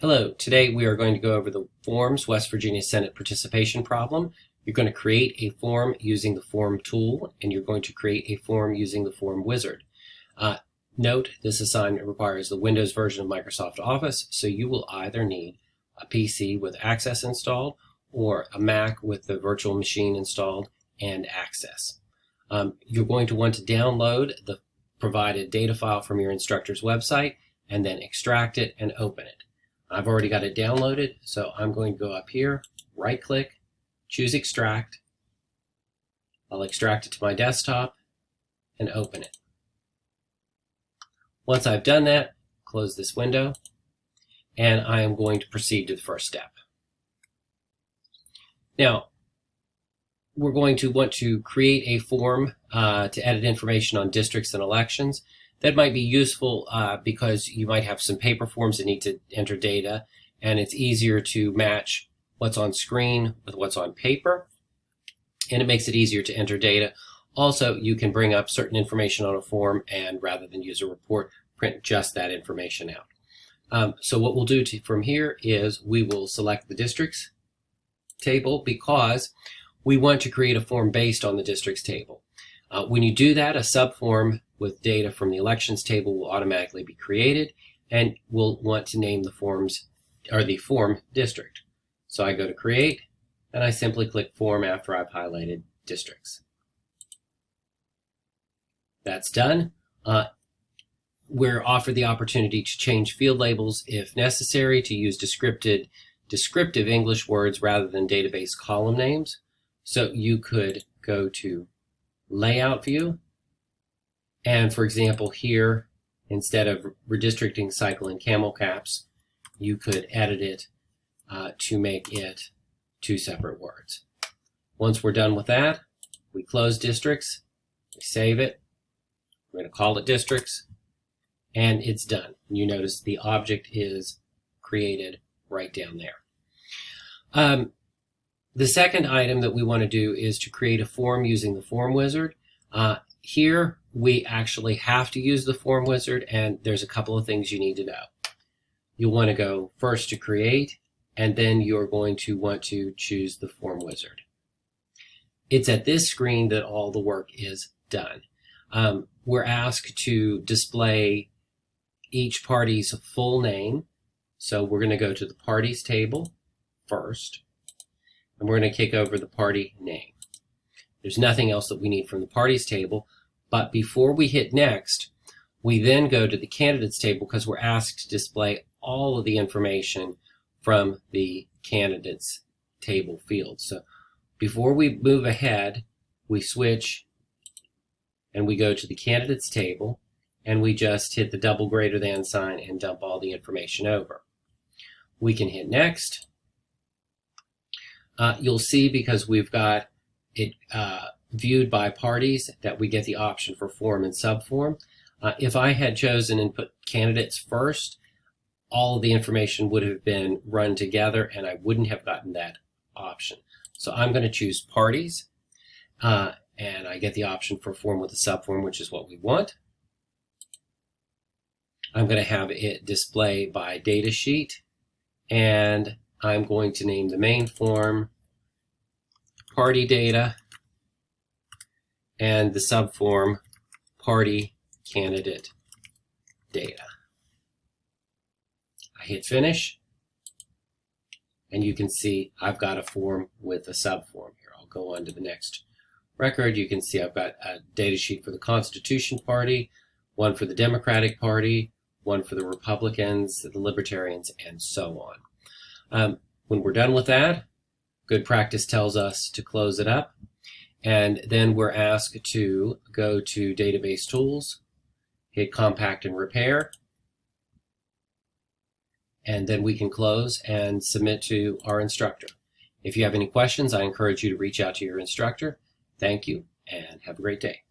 Hello, today we are going to go over the forms West Virginia Senate participation problem. You're going to create a form using the form tool, and you're going to create a form using the form wizard. Note, this assignment requires the Windows version of Microsoft Office, so you will either need a PC with Access installed or a Mac with the virtual machine installed and Access. You're going to want to download the provided data file from your instructor's website and then extract it and open it. I've already got it downloaded, so I'm going to go up here, right-click, choose Extract. I'll extract it to my desktop and open it. Once I've done that, close this window, and I am going to proceed to the first step. Now, we're going to want to create a form to edit information on districts and elections. That might be useful because you might have some paper forms that need to enter data, and it's easier to match what's on screen with what's on paper, and it makes it easier to enter data. Also, you can bring up certain information on a form and rather than use a report, print just that information out. So what we'll do from here is we will select the districts table because we want to create a form based on the districts table. When you do that, a subform with data from the elections table will automatically be created, and we'll want to name the forms or the form district. So I go to create and I simply click form after I've highlighted districts. That's done. We're offered the opportunity to change field labels if necessary, to use descriptive English words rather than database column names. So you could go to Layout View, and for example here, instead of redistricting cycle and camel caps, you could edit it to make it two separate words. Once we're done with that, we close districts, we save it, we're going to call it districts, and it's done. You notice the object is created right down there. The second item that we want to do is to create a form using the form wizard. Here we actually have to use the form wizard, and there's a couple of things you need to know. You'll want to go first to create, and then you're going to want to choose the form wizard. It's at this screen that all the work is done. We're asked to display each party's full name, so we're going to go to the parties table first, and we're going to kick over the party name. There's nothing else that we need from the parties table, but before we hit next, we then go to the candidates table because we're asked to display all of the information from the candidates table field. So before we move ahead, we switch and we go to the candidates table, and we just hit the double greater than sign and dump all the information over. We can hit next. You'll see, because we've got it viewed by parties, that we get the option for form and subform. If I had chosen and put candidates first, all of the information would have been run together and I wouldn't have gotten that option. So I'm going to choose parties, and I get the option for form with a subform, which is what we want. I'm going to have it display by data sheet, and I'm going to name the main form party data and the subform party candidate data. I hit finish, and you can see I've got a form with a subform here. I'll go on to the next record. You can see I've got a data sheet for the Constitution Party, one for the Democratic Party, one for the Republicans, the Libertarians, and so on. When we're done with that, good practice tells us to close it up, and then we're asked to go to Database Tools, hit Compact and Repair, and then we can close and submit to our instructor. If you have any questions, I encourage you to reach out to your instructor. Thank you, and have a great day.